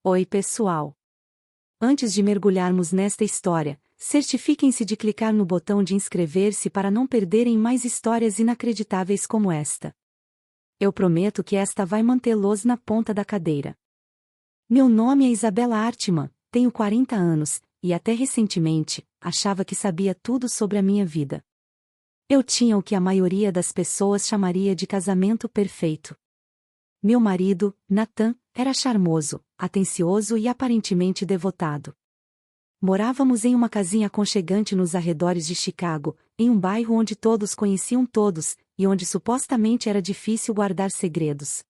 Oi, pessoal! Antes de mergulharmos nesta história, certifiquem-se de clicar no botão de inscrever-se para não perderem mais histórias inacreditáveis como esta. Eu prometo que esta vai mantê-los na ponta da cadeira. Meu nome é Isabela Artman, tenho 40 anos, e até recentemente, achava que sabia tudo sobre a minha vida. Eu tinha o que a maioria das pessoas chamaria de casamento perfeito. Meu marido, Nathan, era charmoso, atencioso e aparentemente devotado. Morávamos em uma casinha aconchegante nos arredores de Chicago, em um bairro onde todos conheciam todos, e onde supostamente era difícil guardar segredos.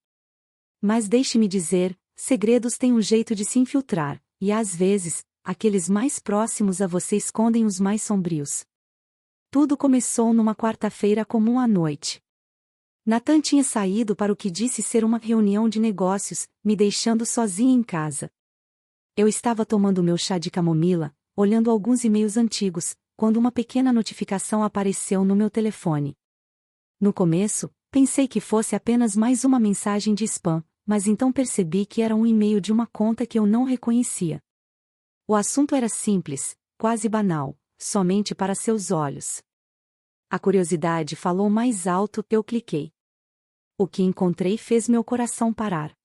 Mas deixe-me dizer, segredos têm um jeito de se infiltrar, e às vezes, aqueles mais próximos a você escondem os mais sombrios. Tudo começou numa quarta-feira comum à noite. Nathan tinha saído para o que disse ser uma reunião de negócios, me deixando sozinha em casa. Eu estava tomando meu chá de camomila, olhando alguns e-mails antigos, quando uma pequena notificação apareceu no meu telefone. No começo, pensei que fosse apenas mais uma mensagem de spam, mas então percebi que era um e-mail de uma conta que eu não reconhecia. O assunto era simples, quase banal, somente para seus olhos. A curiosidade falou mais alto, eu cliquei. O que encontrei fez meu coração parar.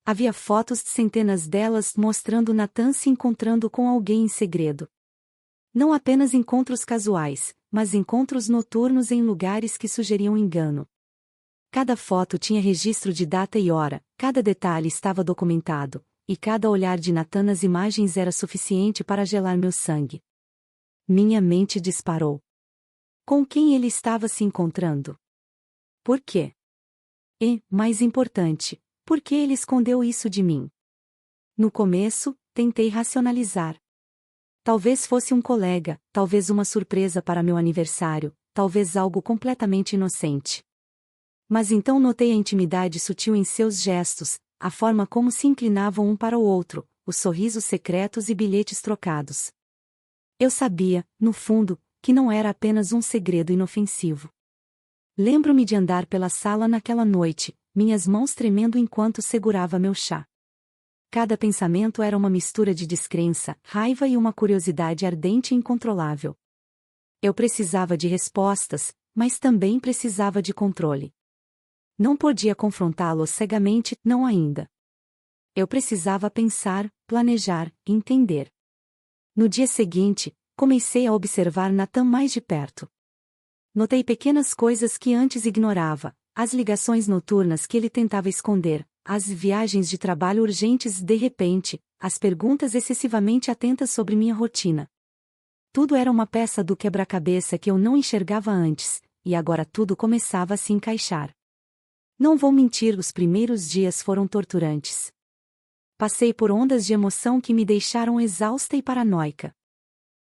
Havia fotos de centenas delas mostrando Nathan se encontrando com alguém em segredo. Não apenas encontros casuais, mas encontros noturnos em lugares que sugeriam engano. Cada foto tinha registro de data e hora, cada detalhe estava documentado, e cada olhar de Nathan nas imagens era suficiente para gelar meu sangue. Minha mente disparou. Com quem ele estava se encontrando? Por quê? E, mais importante, por que ele escondeu isso de mim? No começo, tentei racionalizar. Talvez fosse um colega, talvez uma surpresa para meu aniversário, talvez algo completamente inocente. Mas então notei a intimidade sutil em seus gestos, a forma como se inclinavam um para o outro, os sorrisos secretos e bilhetes trocados. Eu sabia, no fundo, que não era apenas um segredo inofensivo. Lembro-me de andar pela sala naquela noite, minhas mãos tremendo enquanto segurava meu chá. Cada pensamento era uma mistura de descrença, raiva e uma curiosidade ardente e incontrolável. Eu precisava de respostas, mas também precisava de controle. Não podia confrontá-lo cegamente, não ainda. Eu precisava pensar, planejar, entender. No dia seguinte, comecei a observar Nathan mais de perto. Notei pequenas coisas que antes ignorava, as ligações noturnas que ele tentava esconder, as viagens de trabalho urgentes de repente, as perguntas excessivamente atentas sobre minha rotina. Tudo era uma peça do quebra-cabeça que eu não enxergava antes, e agora tudo começava a se encaixar. Não vou mentir, os primeiros dias foram torturantes. Passei por ondas de emoção que me deixaram exausta e paranoica.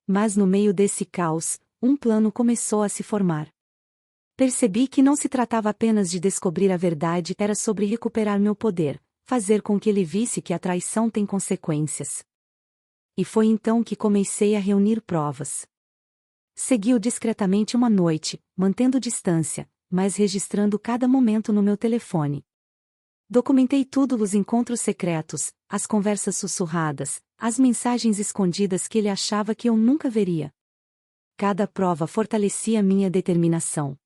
Mas no meio desse caos, um plano começou a se formar. Percebi que não se tratava apenas de descobrir a verdade, era sobre recuperar meu poder, fazer com que ele visse que a traição tem consequências. E foi então que comecei a reunir provas. Segui-o discretamente uma noite, mantendo distância, mas registrando cada momento no meu telefone. Documentei tudo, os encontros secretos, as conversas sussurradas, as mensagens escondidas que ele achava que eu nunca veria. Cada prova fortalecia minha determinação.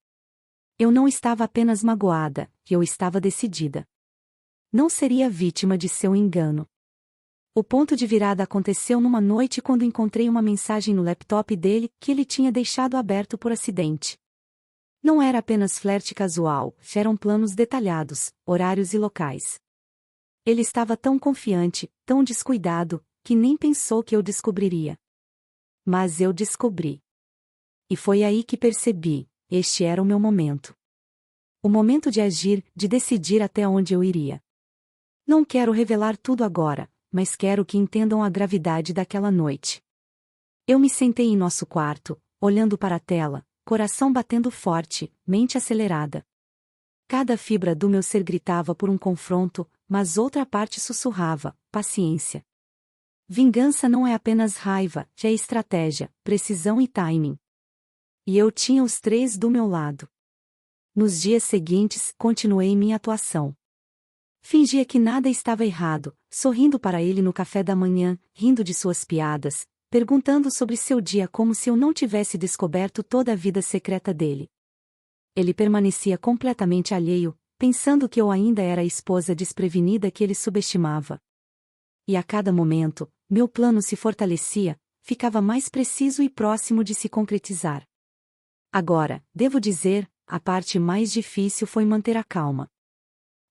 Eu não estava apenas magoada, eu estava decidida. Não seria vítima de seu engano. O ponto de virada aconteceu numa noite quando encontrei uma mensagem no laptop dele que ele tinha deixado aberto por acidente. Não era apenas flerte casual, eram planos detalhados, horários e locais. Ele estava tão confiante, tão descuidado, que nem pensou que eu descobriria. Mas eu descobri. E foi aí que percebi, este era o meu momento. O momento de agir, de decidir até onde eu iria. Não quero revelar tudo agora, mas quero que entendam a gravidade daquela noite. Eu me sentei em nosso quarto, olhando para a tela, coração batendo forte, mente acelerada. Cada fibra do meu ser gritava por um confronto, mas outra parte sussurrava, paciência. Vingança não é apenas raiva, é estratégia, precisão e timing. E eu tinha os três do meu lado. Nos dias seguintes, continuei minha atuação. Fingia que nada estava errado, sorrindo para ele no café da manhã, rindo de suas piadas, perguntando sobre seu dia como se eu não tivesse descoberto toda a vida secreta dele. Ele permanecia completamente alheio, pensando que eu ainda era a esposa desprevenida que ele subestimava. E a cada momento, meu plano se fortalecia, ficava mais preciso e próximo de se concretizar. Agora, devo dizer, a parte mais difícil foi manter a calma.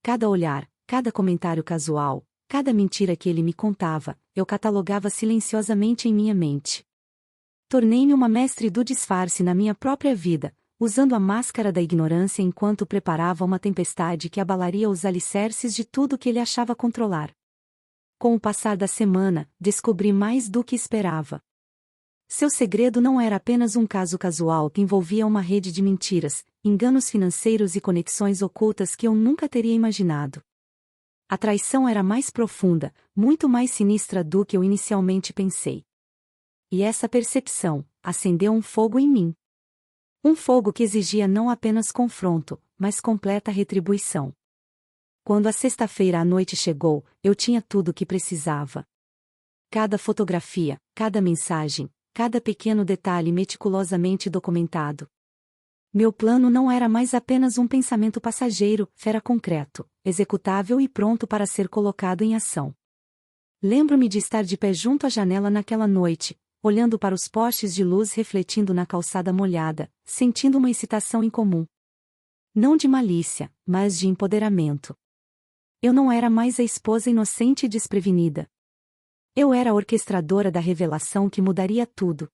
Cada olhar, cada comentário casual, cada mentira que ele me contava, eu catalogava silenciosamente em minha mente. Tornei-me uma mestre do disfarce na minha própria vida, usando a máscara da ignorância enquanto preparava uma tempestade que abalaria os alicerces de tudo que ele achava controlar. Com o passar da semana, descobri mais do que esperava. Seu segredo não era apenas um caso casual que envolvia uma rede de mentiras, enganos financeiros e conexões ocultas que eu nunca teria imaginado. A traição era mais profunda, muito mais sinistra do que eu inicialmente pensei. E essa percepção acendeu um fogo em mim. Um fogo que exigia não apenas confronto, mas completa retribuição. Quando a sexta-feira à noite chegou, eu tinha tudo o que precisava. Cada fotografia, cada mensagem, cada pequeno detalhe meticulosamente documentado. Meu plano não era mais apenas um pensamento passageiro, era concreto, executável e pronto para ser colocado em ação. Lembro-me de estar de pé junto à janela naquela noite, olhando para os postes de luz refletindo na calçada molhada, sentindo uma excitação incomum. Não de malícia, mas de empoderamento. Eu não era mais a esposa inocente e desprevenida. Eu era a orquestradora da revelação que mudaria tudo.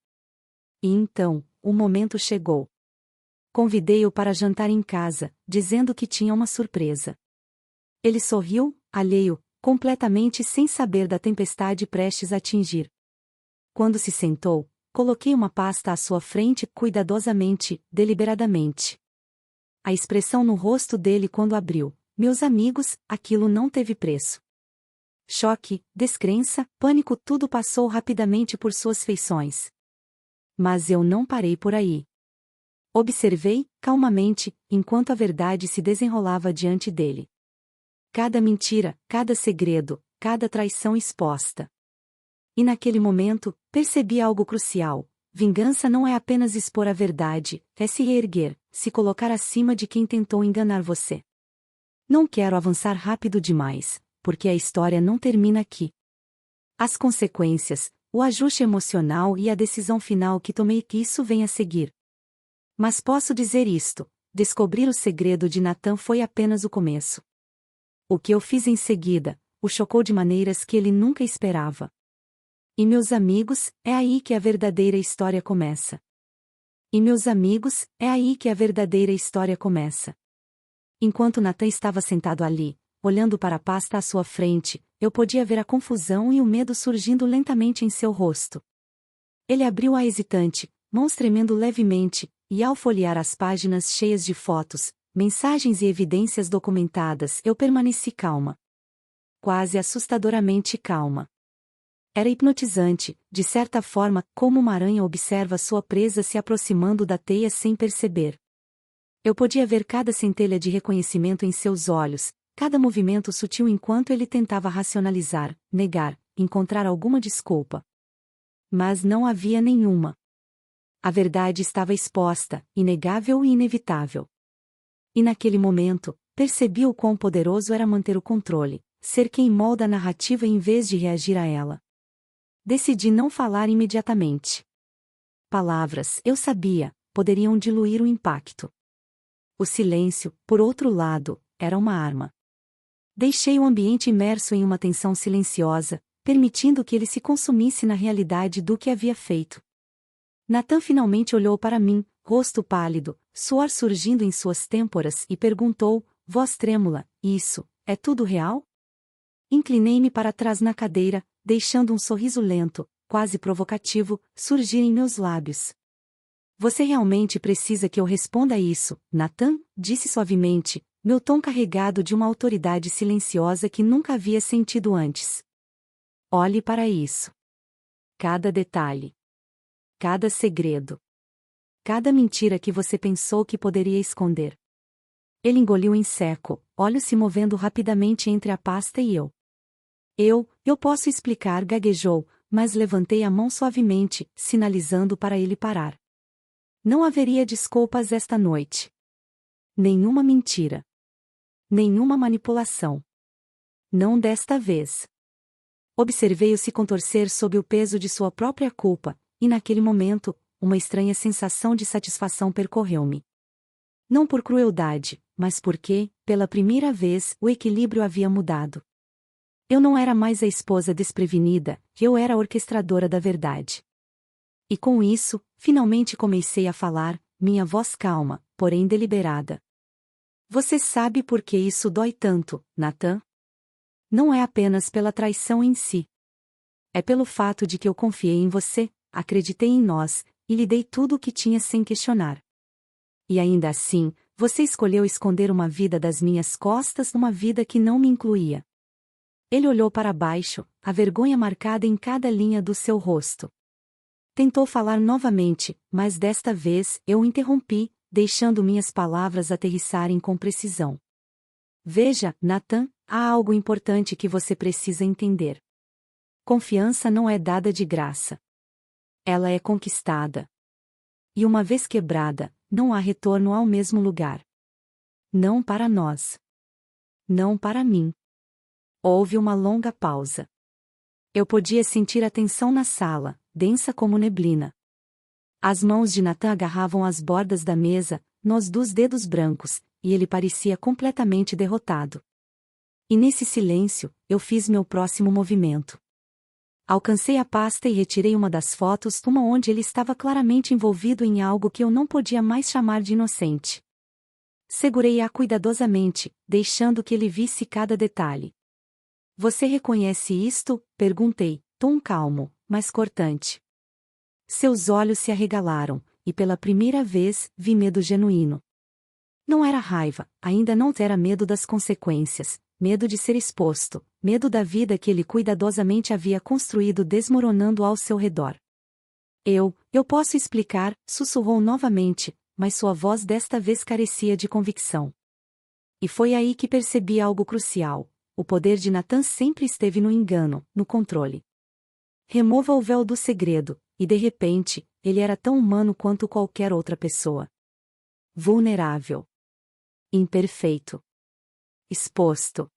E então, o momento chegou. Convidei-o para jantar em casa, dizendo que tinha uma surpresa. Ele sorriu, alheio, completamente sem saber da tempestade prestes a atingir. Quando se sentou, coloquei uma pasta à sua frente cuidadosamente, deliberadamente. A expressão no rosto dele quando abriu, meus amigos, aquilo não teve preço. Choque, descrença, pânico, tudo passou rapidamente por suas feições. Mas eu não parei por aí. Observei, calmamente, enquanto a verdade se desenrolava diante dele. Cada mentira, cada segredo, cada traição exposta. E naquele momento, percebi algo crucial. Vingança não é apenas expor a verdade, é se reerguer, se colocar acima de quem tentou enganar você. Não quero avançar rápido demais, porque a história não termina aqui. As consequências, o ajuste emocional e a decisão final que tomei que isso vem a seguir. Mas posso dizer isto: descobrir o segredo de Natan foi apenas o começo. O que eu fiz em seguida o chocou de maneiras que ele nunca esperava. E meus amigos, é aí que a verdadeira história começa. E meus amigos, é aí que a verdadeira história começa. Enquanto Natan estava sentado ali, olhando para a pasta à sua frente, eu podia ver a confusão e o medo surgindo lentamente em seu rosto. Ele abriu-a hesitante, mãos tremendo levemente, e ao folhear as páginas cheias de fotos, mensagens e evidências documentadas, eu permaneci calma. Quase assustadoramente calma. Era hipnotizante, de certa forma, como uma aranha observa sua presa se aproximando da teia sem perceber. Eu podia ver cada centelha de reconhecimento em seus olhos, cada movimento sutil enquanto ele tentava racionalizar, negar, encontrar alguma desculpa. Mas não havia nenhuma. A verdade estava exposta, inegável e inevitável. E naquele momento, percebi o quão poderoso era manter o controle, ser quem molda a narrativa em vez de reagir a ela. Decidi não falar imediatamente. Palavras, eu sabia, poderiam diluir o impacto. O silêncio, por outro lado, era uma arma. Deixei o ambiente imerso em uma tensão silenciosa, permitindo que ele se consumisse na realidade do que havia feito. Natan finalmente olhou para mim, rosto pálido, suor surgindo em suas têmporas e perguntou, voz trêmula, isso, é tudo real? Inclinei-me para trás na cadeira, deixando um sorriso lento, quase provocativo, surgir em meus lábios. Você realmente precisa que eu responda isso, Natan? Disse suavemente, meu tom carregado de uma autoridade silenciosa que nunca havia sentido antes. Olhe para isso. Cada detalhe. Cada segredo. Cada mentira que você pensou que poderia esconder. Ele engoliu em seco, olhos se movendo rapidamente entre a pasta e eu. Eu posso explicar, gaguejou, mas levantei a mão suavemente, sinalizando para ele parar. Não haveria desculpas esta noite. Nenhuma mentira. Nenhuma manipulação. Não desta vez. Observei-o se contorcer sob o peso de sua própria culpa, e naquele momento, uma estranha sensação de satisfação percorreu-me. Não por crueldade, mas porque, pela primeira vez, o equilíbrio havia mudado. Eu não era mais a esposa desprevenida, eu era a orquestradora da verdade. E com isso, finalmente comecei a falar, minha voz calma, porém deliberada. Você sabe por que isso dói tanto, Nathan? Não é apenas pela traição em si. É pelo fato de que eu confiei em você, acreditei em nós, e lhe dei tudo o que tinha sem questionar. E ainda assim, você escolheu esconder uma vida das minhas costas, uma vida que não me incluía. Ele olhou para baixo, a vergonha marcada em cada linha do seu rosto. Tentou falar novamente, mas desta vez eu o interrompi, deixando minhas palavras aterrissarem com precisão. Veja, Nathan, há algo importante que você precisa entender. Confiança não é dada de graça. Ela é conquistada. E uma vez quebrada, não há retorno ao mesmo lugar. Não para nós. Não para mim. Houve uma longa pausa. Eu podia sentir a tensão na sala, densa como neblina. As mãos de Nathan agarravam as bordas da mesa, nos dos dedos brancos, e ele parecia completamente derrotado. E nesse silêncio, eu fiz meu próximo movimento. Alcancei a pasta e retirei uma das fotos, uma onde ele estava claramente envolvido em algo que eu não podia mais chamar de inocente. Segurei-a cuidadosamente, deixando que ele visse cada detalhe. Você reconhece isto? Perguntei, tom calmo, mas cortante. Seus olhos se arregalaram, e pela primeira vez, vi medo genuíno. Não era raiva, ainda não era medo das consequências, medo de ser exposto, medo da vida que ele cuidadosamente havia construído desmoronando ao seu redor. Eu posso explicar, sussurrou novamente, mas sua voz desta vez carecia de convicção. E foi aí que percebi algo crucial. O poder de Nathan sempre esteve no engano, no controle. Remova o véu do segredo, e de repente, ele era tão humano quanto qualquer outra pessoa. Vulnerável. Imperfeito. Exposto.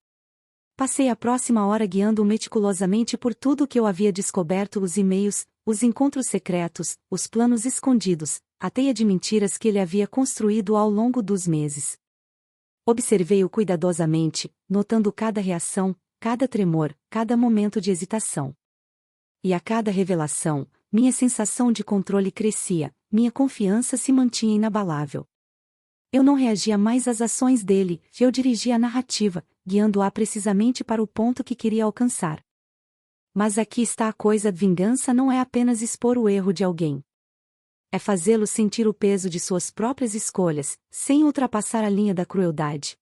Passei a próxima hora guiando-o meticulosamente por tudo o que eu havia descoberto: os e-mails, os encontros secretos, os planos escondidos, a teia de mentiras que ele havia construído ao longo dos meses. Observei-o cuidadosamente, notando cada reação, cada tremor, cada momento de hesitação. E a cada revelação, minha sensação de controle crescia, minha confiança se mantinha inabalável. Eu não reagia mais às ações dele, eu dirigia a narrativa, guiando-a precisamente para o ponto que queria alcançar. Mas aqui está a coisa: vingança não é apenas expor o erro de alguém. É fazê-lo sentir o peso de suas próprias escolhas, sem ultrapassar a linha da crueldade.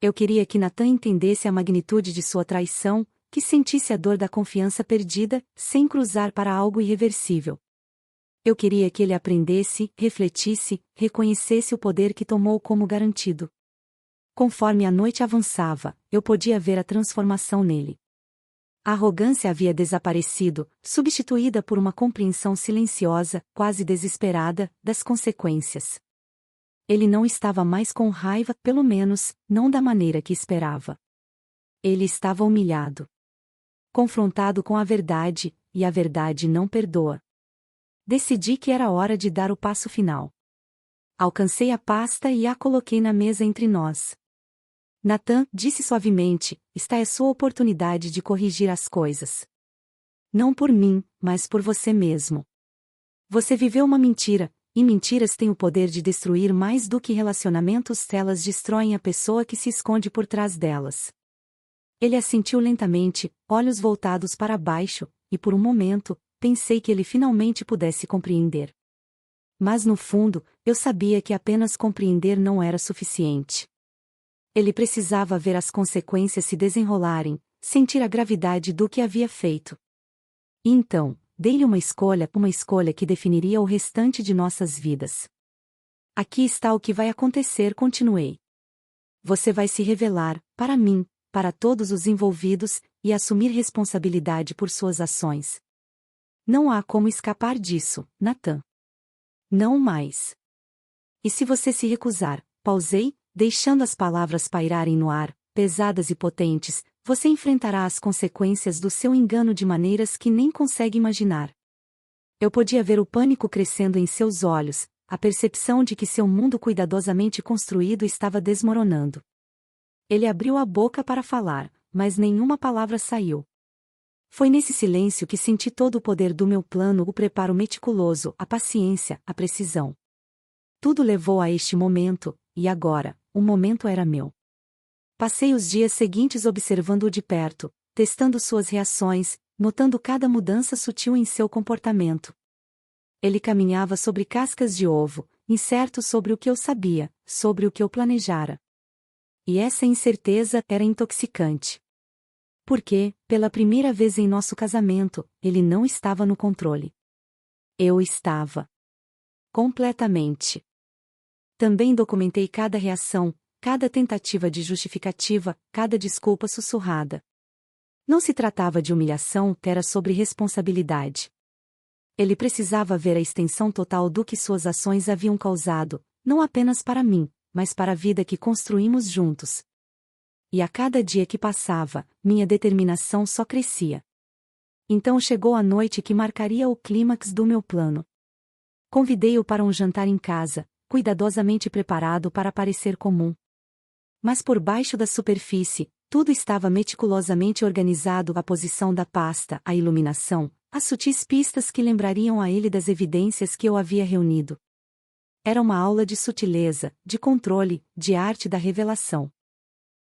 Eu queria que Nathan entendesse a magnitude de sua traição, que sentisse a dor da confiança perdida, sem cruzar para algo irreversível. Eu queria que ele aprendesse, refletisse, reconhecesse o poder que tomou como garantido. Conforme a noite avançava, eu podia ver a transformação nele. A arrogância havia desaparecido, substituída por uma compreensão silenciosa, quase desesperada, das consequências. Ele não estava mais com raiva, pelo menos, não da maneira que esperava. Ele estava humilhado. Confrontado com a verdade, e a verdade não perdoa. Decidi que era hora de dar o passo final. Alcancei a pasta e a coloquei na mesa entre nós. Nathan, disse suavemente, esta é sua oportunidade de corrigir as coisas. Não por mim, mas por você mesmo. Você viveu uma mentira, e mentiras têm o poder de destruir mais do que relacionamentos. Elas destroem a pessoa que se esconde por trás delas. Ele assentiu lentamente, olhos voltados para baixo, e por um momento, pensei que ele finalmente pudesse compreender. Mas no fundo, eu sabia que apenas compreender não era suficiente. Ele precisava ver as consequências se desenrolarem, sentir a gravidade do que havia feito. E então, dei-lhe uma escolha que definiria o restante de nossas vidas. Aqui está o que vai acontecer, continuei. Você vai se revelar, para mim, para todos os envolvidos, e assumir responsabilidade por suas ações. Não há como escapar disso, Natan. Não mais. E se você se recusar, pausei, deixando as palavras pairarem no ar, pesadas e potentes, você enfrentará as consequências do seu engano de maneiras que nem consegue imaginar. Eu podia ver o pânico crescendo em seus olhos, a percepção de que seu mundo cuidadosamente construído estava desmoronando. Ele abriu a boca para falar, mas nenhuma palavra saiu. Foi nesse silêncio que senti todo o poder do meu plano, o preparo meticuloso, a paciência, a precisão. Tudo levou a este momento, e agora, o momento era meu. Passei os dias seguintes observando-o de perto, testando suas reações, notando cada mudança sutil em seu comportamento. Ele caminhava sobre cascas de ovo, incerto sobre o que eu sabia, sobre o que eu planejara. E essa incerteza era intoxicante. Porque, pela primeira vez em nosso casamento, ele não estava no controle. Eu estava. Completamente. Também documentei cada reação, cada tentativa de justificativa, cada desculpa sussurrada. Não se tratava de humilhação, era sobre responsabilidade. Ele precisava ver a extensão total do que suas ações haviam causado, não apenas para mim, mas para a vida que construímos juntos. E a cada dia que passava, minha determinação só crescia. Então chegou a noite que marcaria o clímax do meu plano. Convidei-o para um jantar em casa, cuidadosamente preparado para parecer comum. Mas por baixo da superfície, tudo estava meticulosamente organizado: a posição da pasta, a iluminação, as sutis pistas que lembrariam a ele das evidências que eu havia reunido. Era uma aula de sutileza, de controle, de arte da revelação.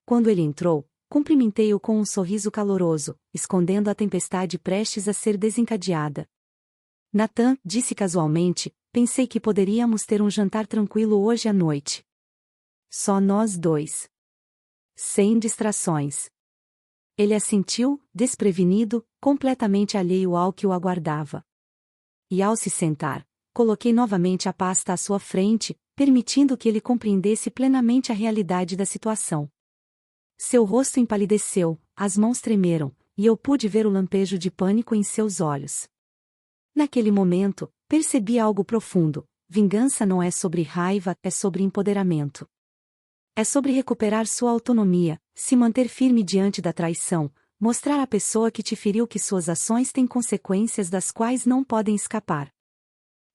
Quando ele entrou, cumprimentei-o com um sorriso caloroso, escondendo a tempestade prestes a ser desencadeada. Natan, disse casualmente, pensei que poderíamos ter um jantar tranquilo hoje à noite. Só nós dois. Sem distrações. Ele assentiu, desprevenido, completamente alheio ao que o aguardava. E ao se sentar, coloquei novamente a pasta à sua frente, permitindo que ele compreendesse plenamente a realidade da situação. Seu rosto empalideceu, as mãos tremeram, e eu pude ver o lampejo de pânico em seus olhos. Naquele momento, percebi algo profundo: vingança não é sobre raiva, é sobre empoderamento. É sobre recuperar sua autonomia, se manter firme diante da traição, mostrar à pessoa que te feriu que suas ações têm consequências das quais não podem escapar.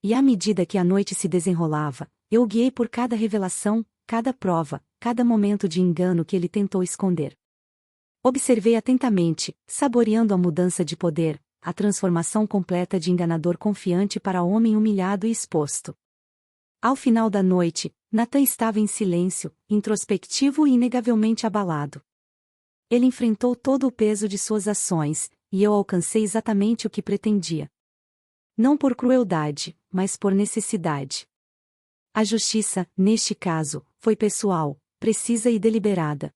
E à medida que a noite se desenrolava, eu o guiei por cada revelação, cada prova, cada momento de engano que ele tentou esconder. Observei atentamente, saboreando a mudança de poder, a transformação completa de enganador confiante para homem humilhado e exposto. Ao final da noite, Natan estava em silêncio, introspectivo e inegavelmente abalado. Ele enfrentou todo o peso de suas ações, e eu alcancei exatamente o que pretendia. Não por crueldade, mas por necessidade. A justiça, neste caso, foi pessoal, precisa e deliberada.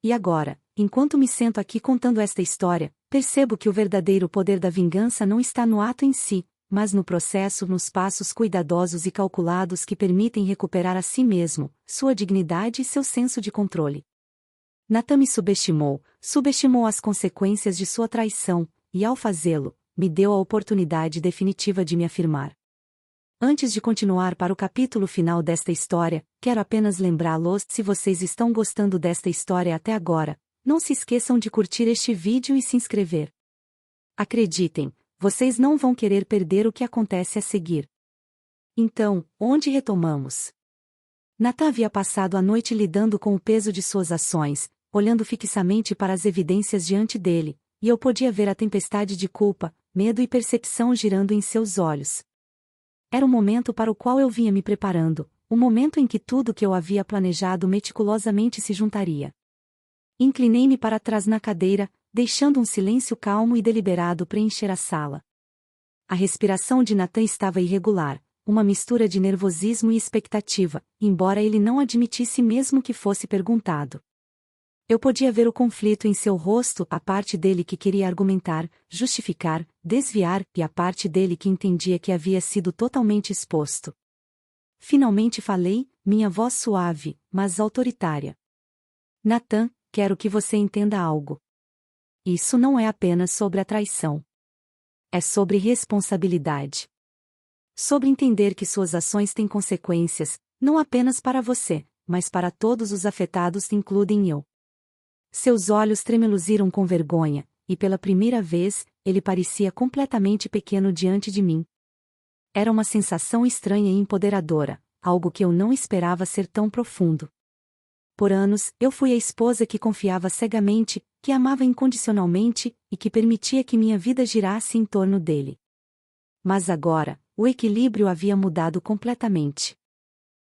E agora, enquanto me sento aqui contando esta história, percebo que o verdadeiro poder da vingança não está no ato em si, mas no processo, nos passos cuidadosos e calculados que permitem recuperar a si mesmo, sua dignidade e seu senso de controle. Natan me subestimou as consequências de sua traição, e ao fazê-lo, me deu a oportunidade definitiva de me afirmar. Antes de continuar para o capítulo final desta história, quero apenas lembrá-los: se vocês estão gostando desta história até agora, não se esqueçam de curtir este vídeo e se inscrever. Acreditem, vocês não vão querer perder o que acontece a seguir. Então, onde retomamos? Natan havia passado a noite lidando com o peso de suas ações, olhando fixamente para as evidências diante dele, e eu podia ver a tempestade de culpa, medo e percepção girando em seus olhos. Era o momento para o qual eu vinha me preparando, o momento em que tudo que eu havia planejado meticulosamente se juntaria. Inclinei-me para trás na cadeira, deixando um silêncio calmo e deliberado preencher a sala. A respiração de Natan estava irregular, uma mistura de nervosismo e expectativa, embora ele não admitisse mesmo que fosse perguntado. Eu podia ver o conflito em seu rosto, a parte dele que queria argumentar, justificar, desviar, e a parte dele que entendia que havia sido totalmente exposto. Finalmente falei, minha voz suave, mas autoritária. Natan, quero que você entenda algo. Isso não é apenas sobre a traição. É sobre responsabilidade. Sobre entender que suas ações têm consequências, não apenas para você, mas para todos os afetados, incluindo eu. Seus olhos tremeluziram com vergonha, e pela primeira vez, ele parecia completamente pequeno diante de mim. Era uma sensação estranha e empoderadora, algo que eu não esperava ser tão profundo. Por anos, eu fui a esposa que confiava cegamente, que amava incondicionalmente, e que permitia que minha vida girasse em torno dele. Mas agora, o equilíbrio havia mudado completamente.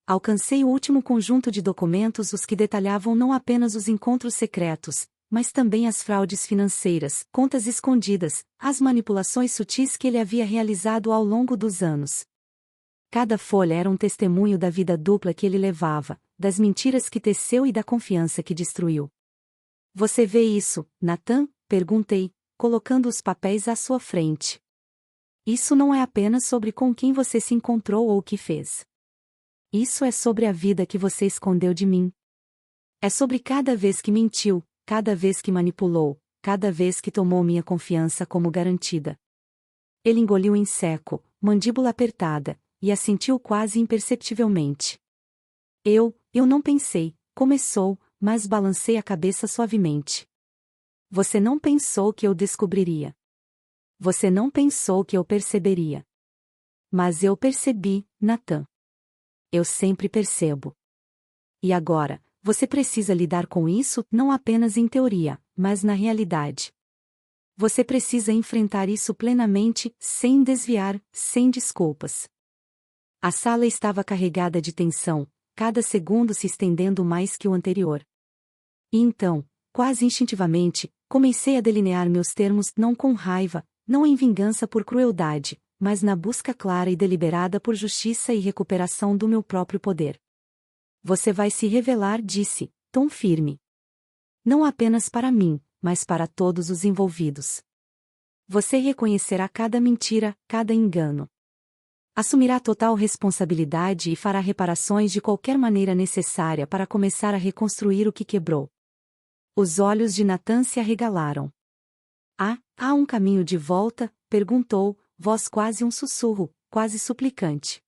Alcancei o último conjunto de documentos, os que detalhavam não apenas os encontros secretos, mas também as fraudes financeiras, contas escondidas, as manipulações sutis que ele havia realizado ao longo dos anos. Cada folha era um testemunho da vida dupla que ele levava, das mentiras que teceu e da confiança que destruiu. Você vê isso, Natan? Perguntei, colocando os papéis à sua frente. Isso não é apenas sobre com quem você se encontrou ou o que fez. Isso é sobre a vida que você escondeu de mim. É sobre cada vez que mentiu, cada vez que manipulou, cada vez que tomou minha confiança como garantida. Ele engoliu em seco, mandíbula apertada, e assentiu quase imperceptivelmente. Eu não pensei, começou, mas balancei a cabeça suavemente. Você não pensou que eu descobriria. Você não pensou que eu perceberia. Mas eu percebi, Natan. Eu sempre percebo. E agora, você precisa lidar com isso não apenas em teoria, mas na realidade. Você precisa enfrentar isso plenamente, sem desviar, sem desculpas. A sala estava carregada de tensão, cada segundo se estendendo mais que o anterior. E então, quase instintivamente, comecei a delinear meus termos não com raiva, não em vingança por crueldade, mas na busca clara e deliberada por justiça e recuperação do meu próprio poder. Você vai se revelar, disse, tom firme. Não apenas para mim, mas para todos os envolvidos. Você reconhecerá cada mentira, cada engano. Assumirá total responsabilidade e fará reparações de qualquer maneira necessária para começar a reconstruir o que quebrou. Os olhos de Natan se arregalaram. Há um caminho de volta? Perguntou, voz quase um sussurro, quase suplicante.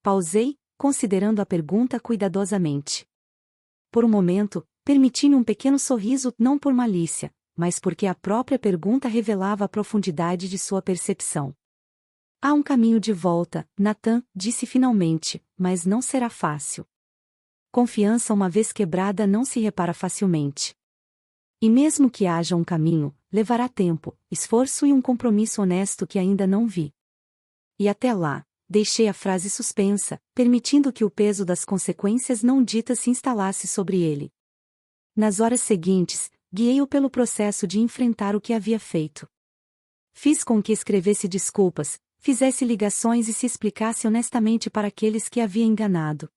Pausei, considerando a pergunta cuidadosamente. Por um momento, permiti-me um pequeno sorriso, não por malícia, mas porque a própria pergunta revelava a profundidade de sua percepção. Há um caminho de volta, Natan, disse finalmente, mas não será fácil. Confiança uma vez quebrada não se repara facilmente. E mesmo que haja um caminho, levará tempo, esforço e um compromisso honesto que ainda não vi. E até lá, deixei a frase suspensa, permitindo que o peso das consequências não ditas se instalasse sobre ele. Nas horas seguintes, guiei-o pelo processo de enfrentar o que havia feito. Fiz com que escrevesse desculpas, fizesse ligações e se explicasse honestamente para aqueles que havia enganado.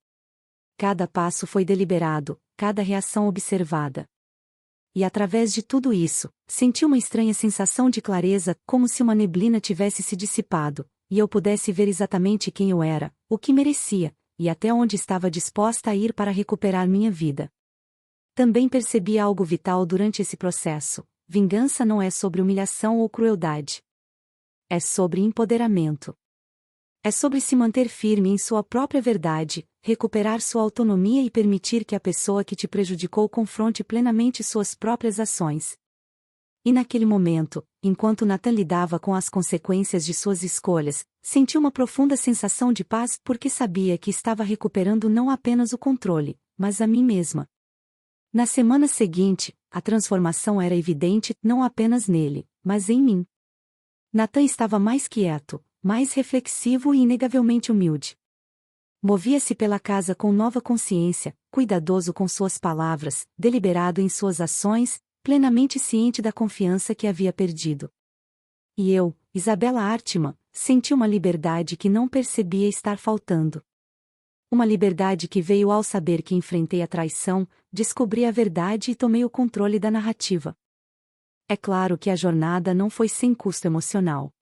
Cada passo foi deliberado, cada reação observada. E através de tudo isso, senti uma estranha sensação de clareza, como se uma neblina tivesse se dissipado, e eu pudesse ver exatamente quem eu era, o que merecia, e até onde estava disposta a ir para recuperar minha vida. Também percebi algo vital durante esse processo: vingança não é sobre humilhação ou crueldade. É sobre empoderamento. É sobre se manter firme em sua própria verdade, recuperar sua autonomia e permitir que a pessoa que te prejudicou confronte plenamente suas próprias ações. E naquele momento, enquanto Natan lidava com as consequências de suas escolhas, senti uma profunda sensação de paz porque sabia que estava recuperando não apenas o controle, mas a mim mesma. Na semana seguinte, a transformação era evidente não apenas nele, mas em mim. Natan estava mais quieto, mais reflexivo e inegavelmente humilde. Movia-se pela casa com nova consciência, cuidadoso com suas palavras, deliberado em suas ações, plenamente ciente da confiança que havia perdido. E eu, Isabela Artman, senti uma liberdade que não percebia estar faltando. Uma liberdade que veio ao saber que enfrentei a traição, descobri a verdade e tomei o controle da narrativa. É claro que a jornada não foi sem custo emocional.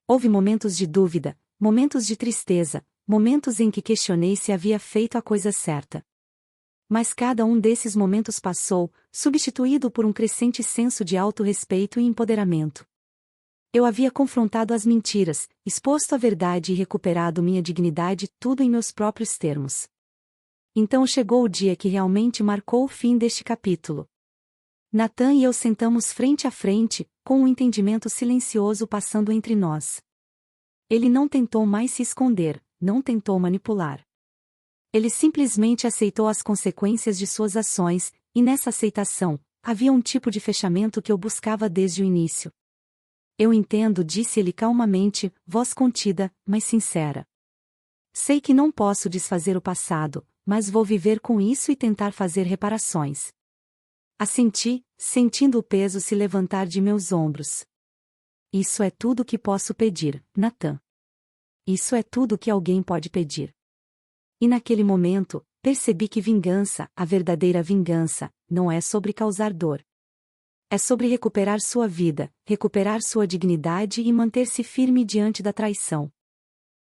Houve momentos de dúvida, momentos de tristeza, momentos em que questionei se havia feito a coisa certa. Mas cada um desses momentos passou, substituído por um crescente senso de autorrespeito e empoderamento. Eu havia confrontado as mentiras, exposto a verdade e recuperado minha dignidade, tudo em meus próprios termos. Então chegou o dia que realmente marcou o fim deste capítulo. Natan e eu sentamos frente a frente, com um entendimento silencioso passando entre nós. Ele não tentou mais se esconder, não tentou manipular. Ele simplesmente aceitou as consequências de suas ações, e nessa aceitação, havia um tipo de fechamento que eu buscava desde o início. Eu entendo, disse ele calmamente, voz contida, mas sincera. Sei que não posso desfazer o passado, mas vou viver com isso e tentar fazer reparações. Assenti, sentindo o peso se levantar de meus ombros. Isso é tudo que posso pedir, Natan. Isso é tudo que alguém pode pedir. E naquele momento, percebi que vingança, a verdadeira vingança, não é sobre causar dor. É sobre recuperar sua vida, recuperar sua dignidade e manter-se firme diante da traição.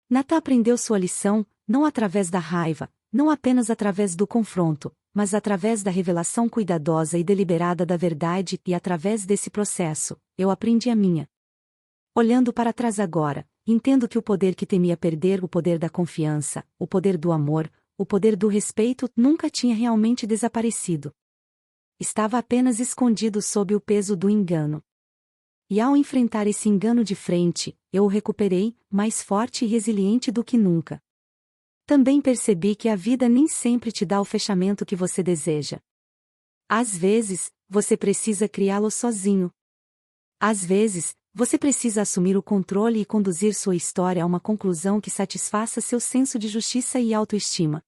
Natan aprendeu sua lição, não através da raiva, não apenas através do confronto, mas através da revelação cuidadosa e deliberada da verdade, e através desse processo, eu aprendi a minha. Olhando para trás agora, entendo que o poder que temia perder, o poder da confiança, o poder do amor, o poder do respeito, nunca tinha realmente desaparecido. Estava apenas escondido sob o peso do engano. E ao enfrentar esse engano de frente, eu o recuperei, mais forte e resiliente do que nunca. Também percebi que a vida nem sempre te dá o fechamento que você deseja. Às vezes, você precisa criá-lo sozinho. Às vezes, você precisa assumir o controle e conduzir sua história a uma conclusão que satisfaça seu senso de justiça e autoestima.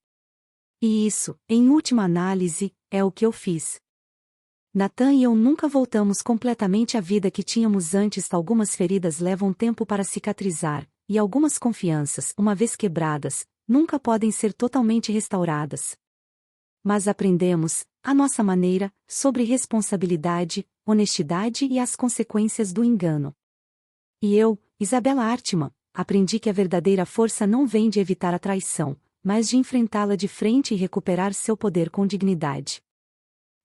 E isso, em última análise, é o que eu fiz. Natan e eu nunca voltamos completamente à vida que tínhamos antes. Algumas feridas levam tempo para cicatrizar, e algumas confianças, uma vez quebradas, nunca podem ser totalmente restauradas. Mas aprendemos, à nossa maneira, sobre responsabilidade, honestidade e as consequências do engano. E eu, Isabela Artman, aprendi que a verdadeira força não vem de evitar a traição, mas de enfrentá-la de frente e recuperar seu poder com dignidade.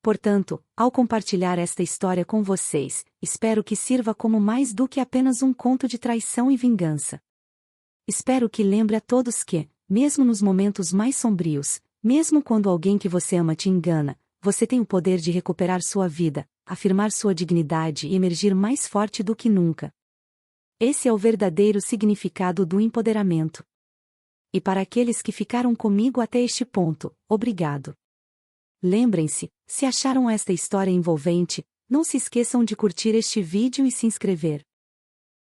Portanto, ao compartilhar esta história com vocês, espero que sirva como mais do que apenas um conto de traição e vingança. Espero que lembre a todos que, mesmo nos momentos mais sombrios, mesmo quando alguém que você ama te engana, você tem o poder de recuperar sua vida, afirmar sua dignidade e emergir mais forte do que nunca. Esse é o verdadeiro significado do empoderamento. E para aqueles que ficaram comigo até este ponto, obrigado. Lembrem-se, se acharam esta história envolvente, não se esqueçam de curtir este vídeo e se inscrever.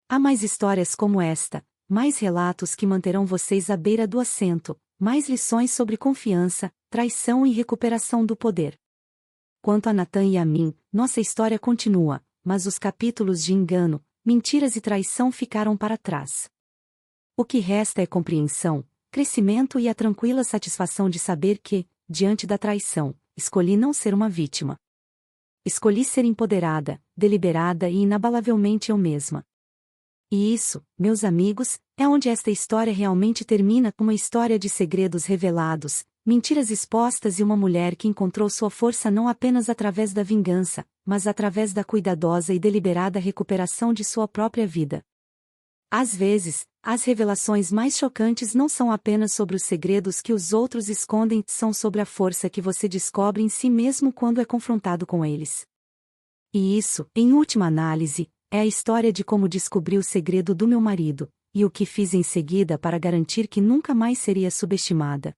Há mais histórias como esta, mais relatos que manterão vocês à beira do assento, mais lições sobre confiança, traição e recuperação do poder. Quanto a Natan e a mim, nossa história continua, mas os capítulos de engano, mentiras e traição ficaram para trás. O que resta é compreensão, crescimento e a tranquila satisfação de saber que, diante da traição, escolhi não ser uma vítima. Escolhi ser empoderada, deliberada e inabalavelmente eu mesma. E isso, meus amigos, é onde esta história realmente termina, uma história de segredos revelados, mentiras expostas e uma mulher que encontrou sua força não apenas através da vingança, mas através da cuidadosa e deliberada recuperação de sua própria vida. Às vezes, as revelações mais chocantes não são apenas sobre os segredos que os outros escondem, são sobre a força que você descobre em si mesmo quando é confrontado com eles. E isso, em última análise, é a história de como descobri o segredo do meu marido, e o que fiz em seguida para garantir que nunca mais seria subestimada.